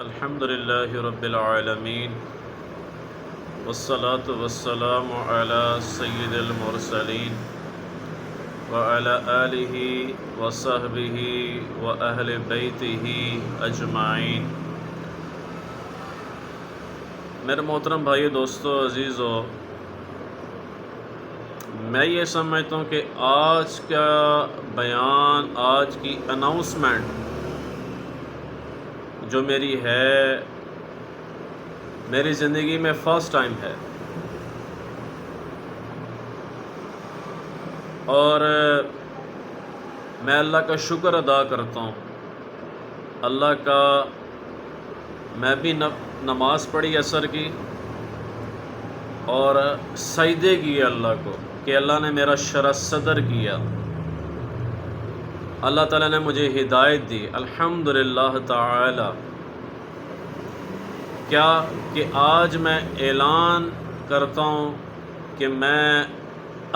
الحمد للہ رب العالمین والصلاة والسلام علی سید المرسلین وعلی آلہ وصحبہ وأہل بیتہ اجمعین۔ میرے محترم بھائیو، دوستو، عزیزو، میں یہ سمجھتا ہوں کہ آج کا بیان، آج کی اناؤنسمنٹ جو میری ہے، میری زندگی میں فرسٹ ٹائم ہے، اور میں اللہ کا شکر ادا کرتا ہوں۔ اللہ کا میں بھی نماز پڑھی عصر کی اور سجدے کیے اللہ کو کہ اللہ نے میرا شرح صدر کیا، اللہ تعالیٰ نے مجھے ہدایت دی، الحمدللہ تعالی۔ کیا کہ آج میں اعلان کرتا ہوں کہ میں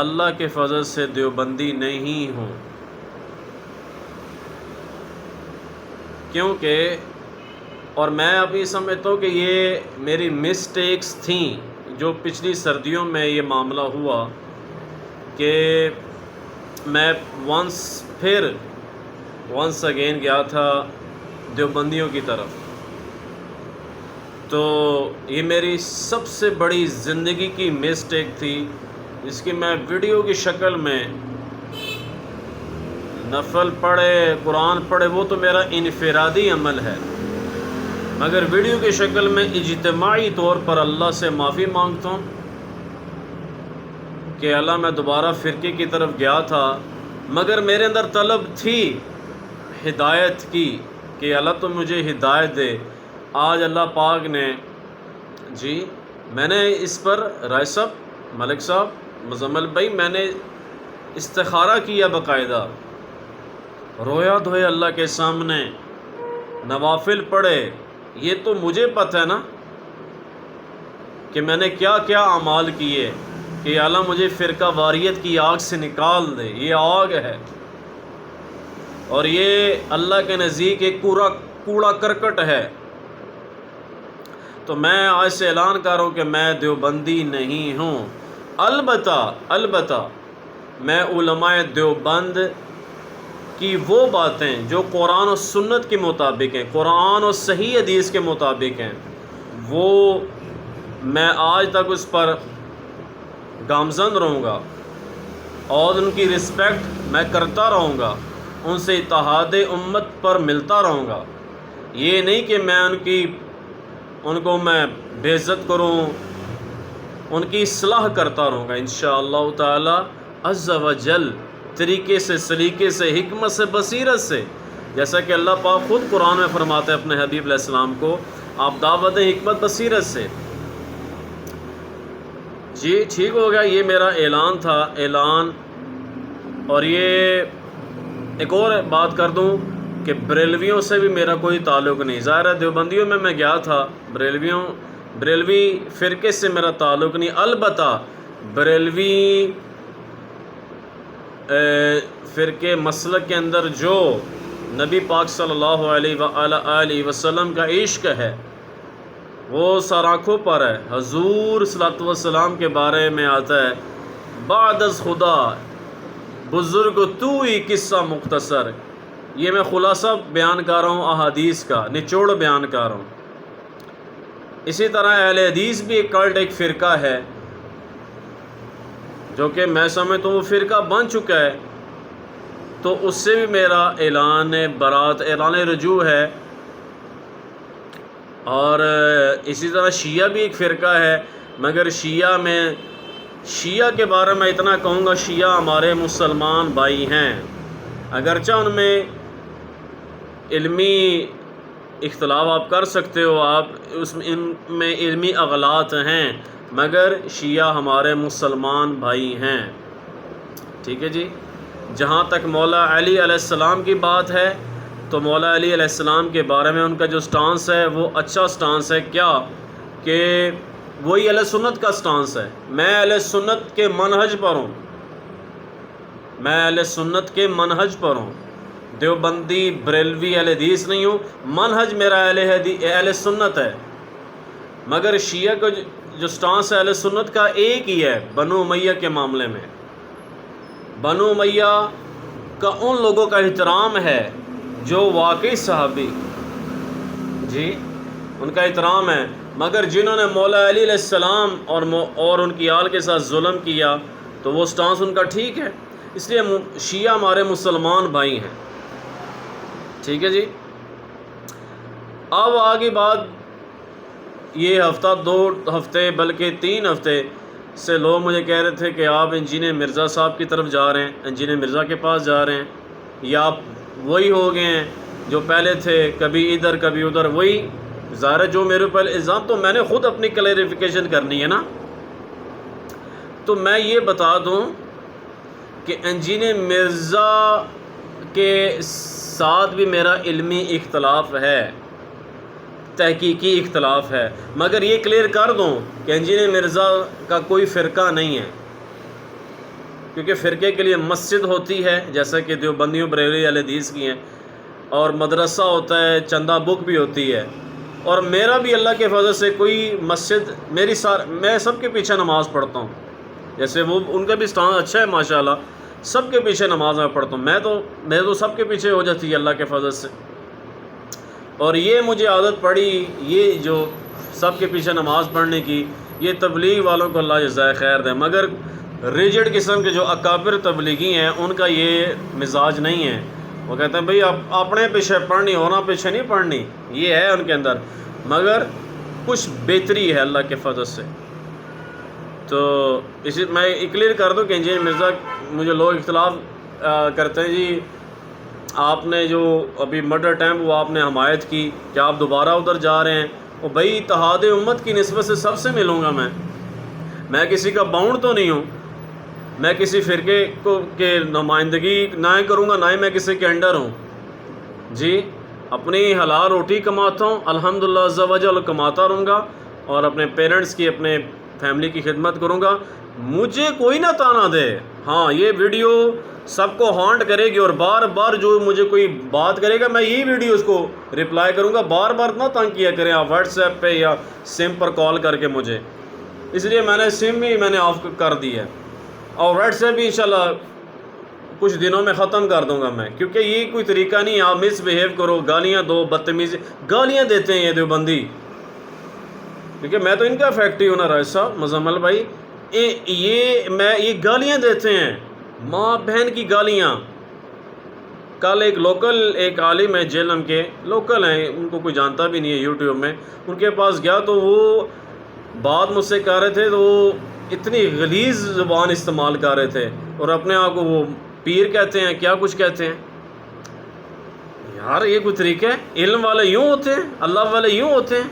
اللہ کے فضل سے دیوبندی نہیں ہوں، کیونکہ اور میں ابھی سمجھتا ہوں کہ یہ میری مسٹیکس تھیں جو پچھلی سردیوں میں یہ معاملہ ہوا کہ میں ونس اگین گیا تھا دیوبندیوں کی طرف۔ تو یہ میری سب سے بڑی زندگی کی مسٹیک تھی، جس کی میں ویڈیو کی شکل میں، نفل پڑھے، قرآن پڑھے، وہ تو میرا انفرادی عمل ہے، مگر ویڈیو کی شکل میں اجتماعی طور پر اللہ سے معافی مانگتا ہوں کہ اللہ میں دوبارہ فرقے کی طرف گیا تھا، مگر میرے اندر طلب تھی ہدایت کی کہ اللہ تو مجھے ہدایت دے۔ آج اللہ پاک نے میں نے اس پر رائے صاحب، ملک صاحب، مزمل بھائی، میں نے استخارہ کیا، باقاعدہ رویا دھوئے اللہ کے سامنے، نوافل پڑھے۔ یہ تو مجھے پتہ ہے نا کہ میں نے کیا کیا اعمال کیے کہ اللہ مجھے فرقہ واریت کی آگ سے نکال دے۔ یہ آگ ہے اور یہ اللہ کے نزدیک ایک کوڑا کرکٹ ہے۔ تو میں آج سے اعلان کر رہا ہوں کہ میں دیوبندی نہیں ہوں۔ البتہ میں علماء دیوبند کی وہ باتیں جو قرآن و سنت کے مطابق ہیں، قرآن و صحیح حدیث کے مطابق ہیں، وہ میں آج تک اس پر گامزن رہوں گا اور ان کی رسپیکٹ میں کرتا رہوں گا، ان سے اتحاد امت پر ملتا رہوں گا۔ یہ نہیں کہ میں ان کو میں بے عزت کروں، ان کی اصلاح کرتا رہوں گا انشاءاللہ تعالی عز و جل، طریقے سے، سلیقے سے، حکمت سے، بصیرت سے، جیسا کہ اللہ پاک خود قرآن میں فرماتے ہیں اپنے حبیب علیہ السلام کو، آپ دعوت دیں حکمت بصیرت سے۔ ٹھیک ہو گیا، یہ میرا اعلان تھا، اعلان۔ اور یہ ایک اور بات کر دوں کہ بریلویوں سے بھی میرا کوئی تعلق نہیں، ظاہر ہے دیوبندیوں میں گیا تھا، بریلوی فرقے سے میرا تعلق نہیں۔ البتہ بریلوی فرقے مسلک کے اندر جو نبی پاک صلی اللہ علیہ وآلہ وسلم کا عشق ہے وہ سرآنکھوں پر ہے۔ حضور صلی اللہ علیہ وسلم کے بارے میں آتا ہے، بعد از خدا بزرگ تو ہی قصہ مختصر۔ یہ میں خلاصہ بیان کر رہا ہوں، احادیث کا نچوڑ بیان کر رہا ہوں۔ اسی طرح اہل حدیث بھی ایک فرقہ ہے جو کہ میں سمجھتا ہوں وہ فرقہ بن چکا ہے، تو اس سے بھی میرا اعلان برات، اعلان رجوع ہے۔ اور اسی طرح شیعہ بھی ایک فرقہ ہے، مگر شیعہ کے بارے میں اتنا کہوں گا، شیعہ ہمارے مسلمان بھائی ہیں، اگرچہ ان میں علمی اختلاف آپ کر سکتے ہو، ان میں علمی اغلاط ہیں، مگر شیعہ ہمارے مسلمان بھائی ہیں، ٹھیک ہے جی۔ جہاں تک مولا علی علیہ السلام کی بات ہے تو مولا علی علیہ السلام کے بارے میں ان کا جو سٹانس ہے وہ اچھا سٹانس ہے، کیا کہ وہی اہل سنت کا سٹانس ہے۔ میں اہل سنت کے منہج پر ہوں، میں اہل سنت کے منہج پر ہوں۔ دیوبندی بریلوی اہل حدیث نہیں ہوں، منہج میرا اہل سنت ہے، مگر شیعہ کو جو سٹانس ہے اہل سنت کا ایک ہی ہے بنو امیہ کے معاملے میں۔ بنو امیہ کا ان لوگوں کا احترام ہے جو واقعی صحابی، جی ان کا احترام ہے، مگر جنہوں نے مولا علی علیہ السلام اور ان کی آل کے ساتھ ظلم کیا تو وہ سٹانس ان کا ٹھیک ہے، اس لیے شیعہ ہمارے مسلمان بھائی ہیں، ٹھیک ہے جی۔ اب آگے بات، یہ ہفتہ 2 ہفتے بلکہ 3 ہفتے سے لوگ مجھے کہہ رہے تھے کہ آپ انجینئر مرزا صاحب کی طرف جا رہے ہیں، انجینئر مرزا کے پاس جا رہے ہیں، یا آپ وہی ہو گئے ہیں جو پہلے تھے، کبھی ادھر کبھی ادھر۔ وہی ظاہر ہے جو میرے اوپر الزام، تو میں نے خود اپنی کلیریفیکیشن کرنی ہے نا، تو میں یہ بتا دوں کہ انجینئر مرزا کے ساتھ بھی میرا علمی اختلاف ہے، تحقیقی اختلاف ہے، مگر یہ کلیئر کر دوں کہ انجینئر مرزا کا کوئی فرقہ نہیں ہے، کیونکہ فرقے کے لیے مسجد ہوتی ہے جیسا کہ دیوبندیوں بریلوی اہل حدیث کی ہیں، اور مدرسہ ہوتا ہے، چندہ بک بھی ہوتی ہے، اور میرا بھی اللہ کے فضل سے کوئی مسجد میں سب کے پیچھے نماز پڑھتا ہوں، جیسے وہ ان کا بھی سٹانس اچھا ہے ماشاءاللہ، سب کے پیچھے نماز میں پڑھتا ہوں، میں تو سب کے پیچھے ہو جاتی ہے اللہ کے فضل سے، اور یہ مجھے عادت پڑی، یہ جو سب کے پیچھے نماز پڑھنے کی، یہ تبلیغ والوں کو اللہ جزائے خیر دے، مگر ریجڈ قسم کے جو اکابر تبلیغی ہیں ان کا یہ مزاج نہیں ہے، وہ کہتے ہیں بھئی اپنے پیچھے پڑھنی، ہونا پیچھے نہیں پڑھنی، یہ ہے ان کے اندر، مگر کچھ بہتری ہے اللہ کے فضل سے۔ تو اسی میں کلیئر کر دوں کہ انجینئر مرزا، مجھے لوگ اختلاف کرتے ہیں جی آپ نے جو ابھی مرڈر اٹیمپٹ وہ آپ نے حمایت کی، کیا آپ دوبارہ ادھر جا رہے ہیں؟ وہ بھائی اتحاد امت کی نسبت سے سب سے ملوں گا، میں کسی کا باؤنڈ تو نہیں ہوں، میں کسی فرقے کے نمائندگی نہ کروں گا، نہ ہی میں کسی کے انڈر ہوں، جی اپنی حلال روٹی کماتا ہوں الحمدللہ عز و جل، کماتا رہوں گا، اور اپنے پیرنٹس کی، اپنے فیملی کی خدمت کروں گا، مجھے کوئی نہ تانا دے۔ ہاں یہ ویڈیو سب کو ہانٹ کرے گی، اور بار بار جو مجھے کوئی بات کرے گا میں یہی ویڈیو اس کو رپلائی کروں گا، بار بار نہ تنگ کیا کریں آپ واٹس ایپ پہ یا سم پر کال کر کے مجھے، اس لیے میں نے سم بھی میں نے آف کر دی ہے، اور واٹس ایپ بھی انشاءاللہ کچھ دنوں میں ختم کر دوں گا میں، کیونکہ یہ کوئی طریقہ نہیں، آپ مس بیہیو کرو، گالیاں دو، بدتمیزی گالیاں دیتے ہیں یہ دیوبندی، کیونکہ میں تو ان کا فیکٹری ہوں نا راج صاحب مزمل بھائی، یہ گالیاں دیتے ہیں، ماں بہن کی گالیاں۔ کل ایک عالم ہے جہلم کے، لوکل ہیں، ان کو کوئی جانتا بھی نہیں ہے یوٹیوب میں، ان کے پاس گیا تو وہ بات مجھ سے کر رہے تھے، تو وہ اتنی غلیظ زبان استعمال کر رہے تھے، اور اپنے آپ کو وہ پیر کہتے ہیں، کیا کچھ کہتے ہیں، یار یہ کوئی طریقہ ہے؟ علم والے یوں ہوتے ہیں، اللہ والے یوں ہوتے ہیں۔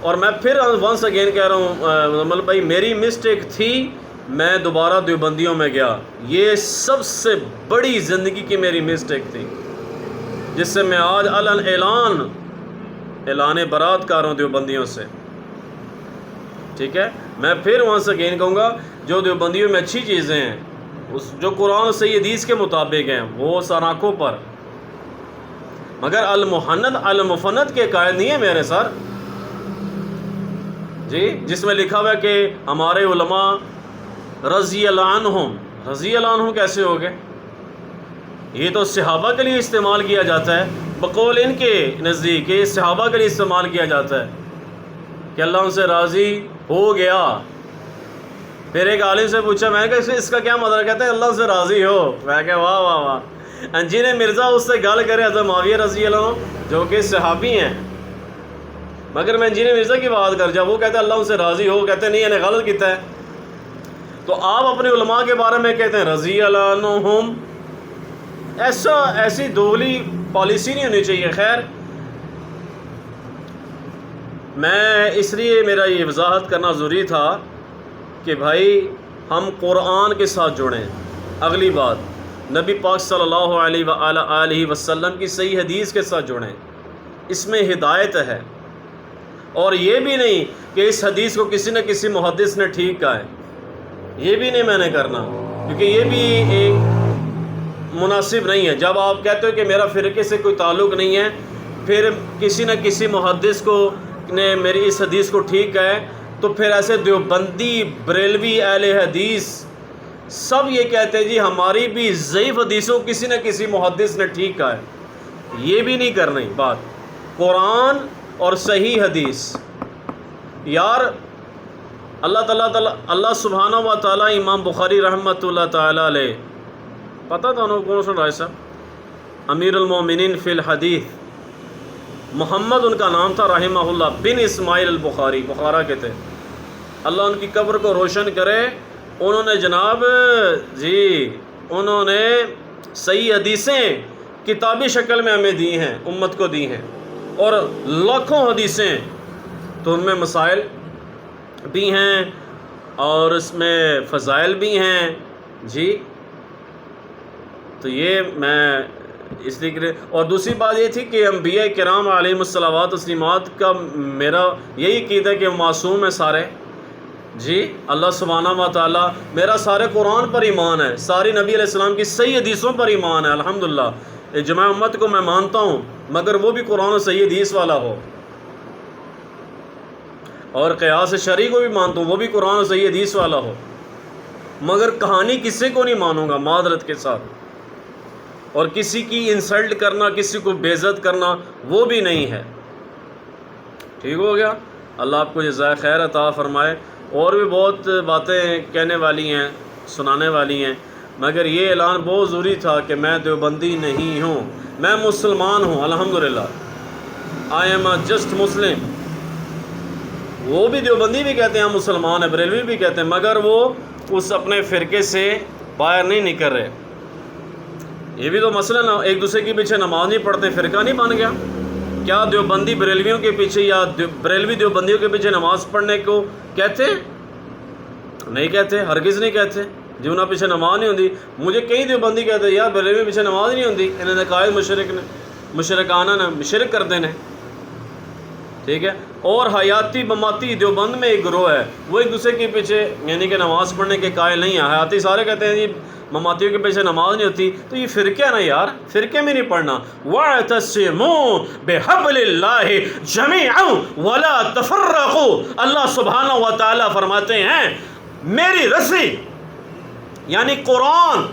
اور میں پھر ونس اگین کہہ رہا ہوں مزمل بھائی، میری مسٹیک تھی، میں دوبارہ دیوبندیوں میں گیا، یہ سب سے بڑی زندگی کی میری مسٹیک تھی، جس سے میں آج اعلان برات کر رہا ہوں دیوبندیوں سے، ٹھیک ہے۔ میں پھر ونس اگین کہوں گا، جو دیوبندیوں میں اچھی چیزیں ہیں، جو قرآن و صحیح حدیث کے مطابق ہیں، وہ سراخوں پر، مگر المفند کے قائد نہیں ہے میرے سر، جی جس میں لکھا ہوا ہے کہ ہمارے علماء رضی اللہ عنہم، رضی اللہ عنہم کیسے ہو گئے؟ یہ تو صحابہ کے لیے استعمال کیا جاتا ہے، بقول ان کے نزدیک یہ صحابہ کے لیے استعمال کیا جاتا ہے کہ اللہ ان سے راضی ہو گیا۔ پھر ایک عالم سے پوچھا، میں نے کہا اس کا کیا مطلب؟ کہتے ہیں اللہ سے راضی ہو، میں کہا واہ واہ واہ، انجینئر مرزا اس سے گل کرے حضرت معاویہ رضی اللہ عنہ جو کہ صحابی ہیں، مگر میں انجینئر مرزا کی بات کر جب وہ کہتے ہیں اللہ ان سے راضی ہو، کہتے ہیں نہیں انہیں غلط کیتا ہے، تو آپ اپنے علماء کے بارے میں کہتے ہیں رضی اللہ عنہم، ایسی دوغلی پالیسی نہیں ہونی چاہیے۔ خیر، میں اس لیے میرا یہ وضاحت کرنا ضروری تھا کہ بھائی ہم قرآن کے ساتھ جڑیں۔ اگلی بات، نبی پاک صلی اللہ علیہ وآلہ وسلم کی صحیح حدیث کے ساتھ جڑیں، اس میں ہدایت ہے، اور یہ بھی نہیں کہ اس حدیث کو کسی نہ کسی محدث نے ٹھیک کہا ہے، یہ بھی نہیں میں نے کرنا، کیونکہ یہ بھی مناسب نہیں ہے۔ جب آپ کہتے ہو کہ میرا فرقے سے کوئی تعلق نہیں ہے، پھر کسی نہ کسی محدث کو نے میری اس حدیث کو ٹھیک ہے، تو پھر ایسے دیوبندی، بریلوی، اہل حدیث سب یہ کہتے ہیں جی ہماری بھی ضعیف حدیثوں کسی نہ کسی محدث نے ٹھیک کہا ہے۔ یہ بھی نہیں کرنی بات، قرآن اور صحیح حدیث۔ یار اللہ سبحانہ و تعالیٰ امام بخاری رحمۃ اللہ تعالیٰ علیہ، پتہ تھا انہوں کون سن رہا ہے صاحب، امیر المومنین فی الحدیث، محمد ان کا نام تھا رحمہ اللہ، بن اسماعیل البخاری، بخارا کے تھے، اللہ ان کی قبر کو روشن کرے۔ انہوں نے جناب جی انہوں نے صحیح حدیثیں کتابی شکل میں ہمیں دی ہیں، امت کو دی ہیں، اور لاکھوں حدیثیں، تو ان میں مسائل بھی ہیں اور اس میں فضائل بھی ہیں جی۔ تو یہ میں اس لیے، اور دوسری بات یہ تھی کہ انبیاء کرام علیہم الصلوات تسلیمات کا میرا یہی عقیدہ ہے کہ معصوم ہے سارے جی۔ اللہ سبحانہ و تعالیٰ، میرا سارے قرآن پر ایمان ہے، ساری نبی علیہ السلام کی صحیح حدیثوں پر ایمان ہے الحمدللہ۔ اجماع امت کو میں مانتا ہوں، مگر وہ بھی قرآن و صحیح حدیث والا ہو، اور قیاس شرعی کو بھی مانتا ہوں، وہ بھی قرآن و صحیح حدیث والا ہو، مگر کہانی کسی کو نہیں مانوں گا معذرت کے ساتھ، اور کسی کی انسلٹ کرنا، کسی کو بے عزت کرنا وہ بھی نہیں ہے۔ ٹھیک ہو گیا؟ اللہ آپ کو جزائے خیر عطا فرمائے۔ اور بھی بہت باتیں کہنے والی ہیں، سنانے والی ہیں، مگر یہ اعلان بہت ضروری تھا کہ میں دیوبندی نہیں ہوں، میں مسلمان ہوں الحمدللہ، آئی ایم جسٹ مسلم۔ وہ بھی دیوبندی بھی کہتے ہیں ہم مسلمان ہیں، بریلوی بھی کہتے ہیں، مگر وہ اس اپنے فرقے سے باہر نہیں نکل رہے۔ یہ بھی تو مسئلہ نا، ایک دوسرے کے پیچھے نماز نہیں پڑھتے، فرقہ نہیں بن گیا؟ کیا دیوبندی بریلویوں کے پیچھے یا بریلوی دیوبندیوں کے پیچھے نماز پڑھنے کو کہتے ہیں؟ نہیں کہتے، ہرگز نہیں کہتے، جو انہوں پیچھے نماز نہیں ہوتی۔ مجھے کئی دیوبندی کہتے ہیں یار بریلوی پیچھے نماز نہیں ہوتی، انہوں نے قائد مشرک نے، مشرکانہ نے، شرک کرتے ہیں، ٹھیک ہے۔ اور حیاتی مماتی دیوبند میں ایک گروہ ہے، وہ ایک دوسرے کے پیچھے یعنی کہ نماز پڑھنے کے قائل نہیں ہیں۔ حیاتی سارے کہتے ہیں جی مماتیوں کے پیچھے نماز نہیں ہوتی، تو یہ فرقہ ہے نا یار، فرقے میں نہیں پڑھنا۔ وَاعْتَصِمُوا بِحَبْلِ اللَّهِ جَمِيعًا وَلَا تَفَرَّقُوا، اللہ سبحانہ و تعالیٰ فرماتے ہیں میری رسی یعنی قرآن،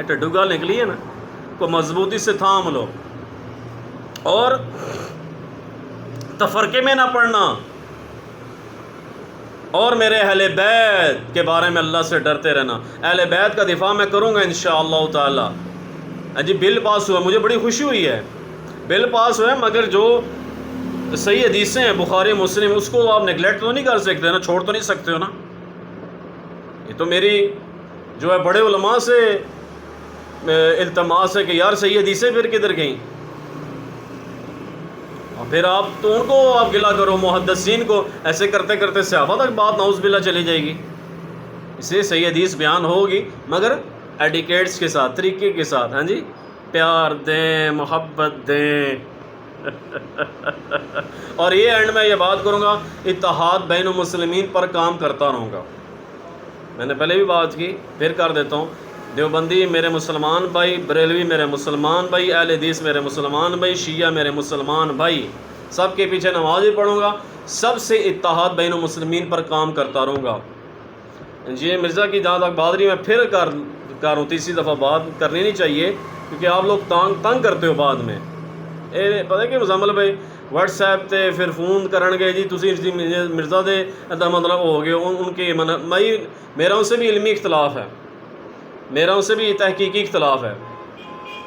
ٹڈو گال نکلی ہے نا، کو مضبوطی سے تھام لو اور تفرقے میں نہ پڑھنا، اور میرے اہل بیت کے بارے میں اللہ سے ڈرتے رہنا۔ اہل بیت کا دفاع میں کروں گا انشاءاللہ تعالی۔ جی بل پاس ہوا، مجھے بڑی خوشی ہوئی ہے، بل پاس ہوا ہے، مگر جو صحیح حدیثیں ہیں بخاری مسلم، اس کو آپ نگلیکٹ تو نہیں کر سکتے نا، چھوڑ تو نہیں سکتے ہو نا۔ یہ تو میری جو ہے بڑے علماء سے التماس ہے کہ یار صحیح حدیثیں پھر کدھر گئیں، اور پھر آپ تو ان کو آپ گلا کرو، محدثین کو، ایسے کرتے کرتے صحابہ تک بات نعوذ باللہ چلی جائے گی۔ اس لیے صحیح حدیث بیان ہوگی مگر ایڈیکیٹس کے ساتھ، طریقے کے ساتھ، ہاں جی، پیار دیں، محبت دیں۔ اور یہ اینڈ میں یہ بات کروں گا، اتحاد بین المسلمین پر کام کرتا رہوں گا۔ میں نے پہلے بھی بات کی، پھر کر دیتا ہوں، دیوبندی میرے مسلمان بھائی، بریلوی میرے مسلمان بھائی، اہل حدیث میرے مسلمان بھائی، شیعہ میرے مسلمان بھائی، سب کے پیچھے نماز بھی پڑھوں گا، سب سے اتحاد بین المسلمین پر کام کرتا رہوں گا۔ جی مرزا کی جہاں تک بات رہی، میں پھر کر رہا ہوں، تیسری دفعہ بات کرنی نہیں چاہیے کیونکہ آپ لوگ تنگ کرتے ہو بعد میں۔ پتہ کہ مزمل بھائی واٹس ایپ تے پھر فون کرنگے جی تسی مرزا دے دا مطلب ہو گئے، ان کے میرا ان سے بھی علمی اختلاف ہے، میرا ان سے بھی تحقیقی اختلاف ہے،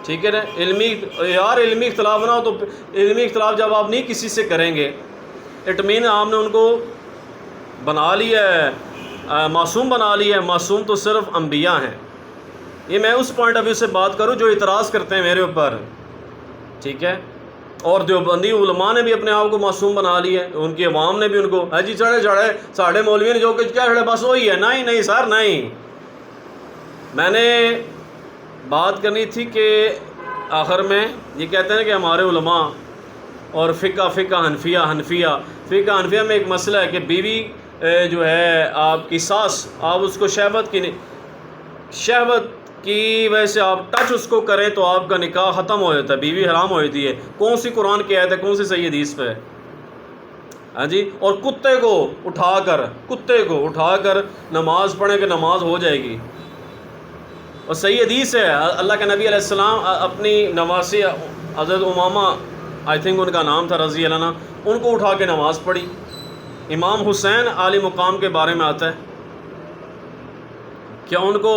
ٹھیک ہے نا۔ علمی اختلاف نہ ہو تو علمی اختلاف جب آپ نہیں کسی سے کریں گے، اٹ مین آپ نے ان کو بنا لیا ہے، معصوم بنا لیا ہے۔ معصوم تو صرف انبیاء ہیں۔ یہ میں اس پوائنٹ آف ویو سے بات کروں جو اعتراض کرتے ہیں میرے اوپر، ٹھیک ہے۔ اور دیوبندی علماء نے بھی اپنے آپ کو معصوم بنا لیا ہے، ان کی عوام نے بھی ان کو جی چڑھے ساڑھے مولوی نے جو کچھ کیا چڑھے بس وہی ہے۔ نہیں سر، نہیں، میں نے بات کرنی تھی کہ آخر میں یہ کہتے ہیں کہ ہمارے علماء اور فقہ حنفیہ میں ایک مسئلہ ہے کہ بیوی جو ہے آپ کی ساس، آپ اس کو شہوت کہ ویسے آپ ٹچ اس کو کریں تو آپ کا نکاح ختم ہو جاتا ہے، بیوی حرام ہو جاتی ہے، کون سی قرآن کی آیت ہے، کون سی صحیح حدیث پہ؟ ہاں جی، اور کتے کو اٹھا کر نماز پڑھیں کہ نماز ہو جائے گی، اور صحیح حدیث ہے اللہ کے نبی علیہ السلام اپنی نواسی حضرت امامہ آئی تھنک ان کا نام تھا رضی اللہ عنہ، ان کو اٹھا کے نماز پڑھی۔ امام حسین عالی مقام کے بارے میں آتا ہے کہ ان کو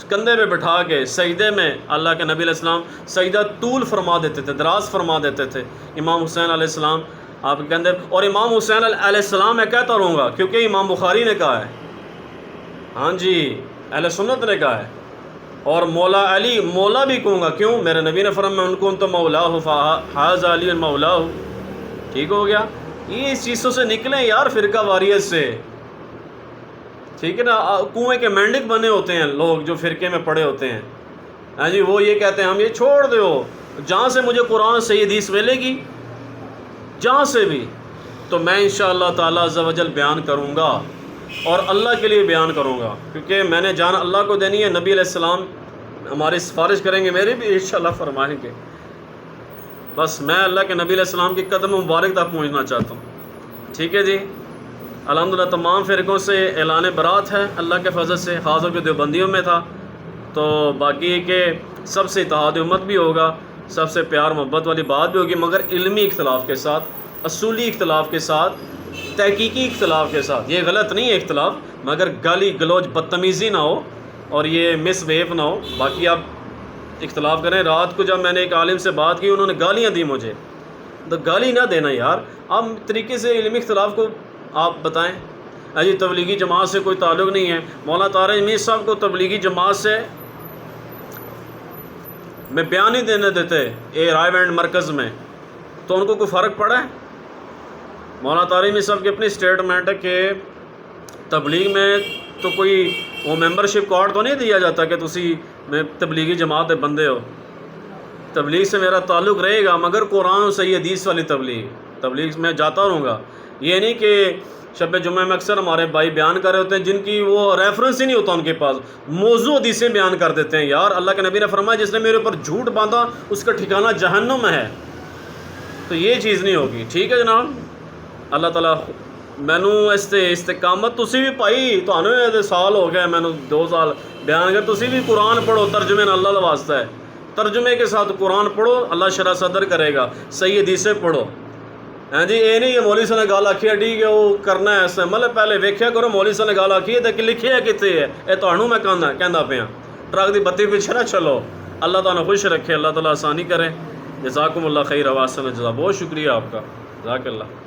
کندھے پہ بٹھا کے سجدے میں اللہ کے نبی علیہ السلام سجدہ طول فرما دیتے تھے، دراز فرما دیتے تھے امام حسین علیہ السلام آپ کے کندھے، اور امام حسین علیہ السلام میں کہتا رہوں گا کیونکہ امام بخاری نے کہا ہے، ہاں جی اہل سنت نے کہا ہے، اور مولا علی مولا بھی کہوں گا، کیوں؟ میرے نبی نے فرمایا ان کو تو مولا فحاز علی مولا، ٹھیک ہو گیا؟ یہ اس چیزوں سے نکلیں یار، فرقہ واریت سے، ٹھیک ہے نا؟ کنویں کے مینڈک بنے ہوتے ہیں لوگ جو فرقے میں پڑے ہوتے ہیں، ہاں جی، وہ یہ کہتے ہیں ہم یہ چھوڑ دو، جہاں سے مجھے قرآن صحیح حدیث ملے گی جہاں سے بھی، تو میں انشاءاللہ تعالی عز و جل بیان کروں گا، اور اللہ کے لیے بیان کروں گا، کیونکہ میں نے جان اللہ کو دینی ہے، نبی علیہ السلام ہماری سفارش کریں گے، میری بھی انشاءاللہ فرمائیں گے، بس میں اللہ کے نبی علیہ السلام کی قدم مبارک تک پہنچنا چاہتا ہوں، ٹھیک ہے جی؟ الحمدللہ تمام فرقوں سے اعلان برات ہے اللہ کے فضل سے، خاص طور پہ دیوبندیوں میں تھا، تو باقی کہ سب سے اتحاد امت بھی ہوگا، سب سے پیار محبت والی بات بھی ہوگی، مگر علمی اختلاف کے ساتھ، اصولی اختلاف کے ساتھ، تحقیقی اختلاف کے ساتھ۔ یہ غلط نہیں ہے اختلاف، مگر گالی گلوچ بدتمیزی نہ ہو اور یہ مس ویو نہ ہو، باقی آپ اختلاف کریں۔ رات کو جب میں نے ایک عالم سے بات کی، انہوں نے گالیاں دی مجھے، تو گالی نہ دینا یار، آپ طریقے سے علمی اختلاف کو آپ بتائیں۔ جی تبلیغی جماعت سے کوئی تعلق نہیں ہے، مولانا طارق میر صاحب کو تبلیغی جماعت سے میں بیان ہی دینے دیتے اے رائے بینڈ مرکز میں، تو ان کو کوئی فرق پڑا ہے؟ مولانا طارق میر صاحب کی اپنی اسٹیٹمنٹ ہے کہ تبلیغ میں تو کوئی وہ ممبرشپ کارڈ تو نہیں دیا جاتا کہ تسی میں تبلیغی جماعت دے بندے ہو، تبلیغ سے میرا تعلق رہے گا، مگر قرآن و صحیح حدیث والی تبلیغ میں جاتا رہوں گا۔ یہ نہیں کہ شب جمعہ میں اکثر ہمارے بھائی بیان کر رہے ہوتے ہیں جن کی وہ ریفرنس ہی نہیں ہوتا ان کے پاس، موضوع حدیثیں بیان کر دیتے ہیں۔ یار اللہ کے نبی نے فرمایا جس نے میرے اوپر جھوٹ باندھا اس کا ٹھکانہ جہنم میں ہے، تو یہ چیز نہیں ہوگی، ٹھیک ہے جناب؟ اللہ تعالیٰ مینو استقامت تسی بھی پائی، تو سال ہو گئے مینو 2 سال بیان کر، تسی بھی قرآن پڑھو، ترجمے نہ اللہ کا واسطہ ہے، ترجمے کے ساتھ قرآن پڑھو، اللہ شرح صدر کرے گا، صحیح حدیثیں پڑھو، ہاں جی۔ یہ نہیں کہ مولوی صاحب نے گل آخی ہے ٹھیک ہے وہ کرنا ہے ایسا، مطلب پہلے ویکھیا کرو مولوی صاحب نے گل آخی ہے تو لکھیا ہے کتنے ہے، یہ تمہوں میں کہنا پیا، ٹرک دی بتی پیچھے نہ چلو۔ اللہ تعالیٰ خوش رکھے، اللہ تعالیٰ آسانی کرے۔ جزاکم اللہ خیر، واسن جزا، بہت شکریہ آپ کا، جزاک اللہ۔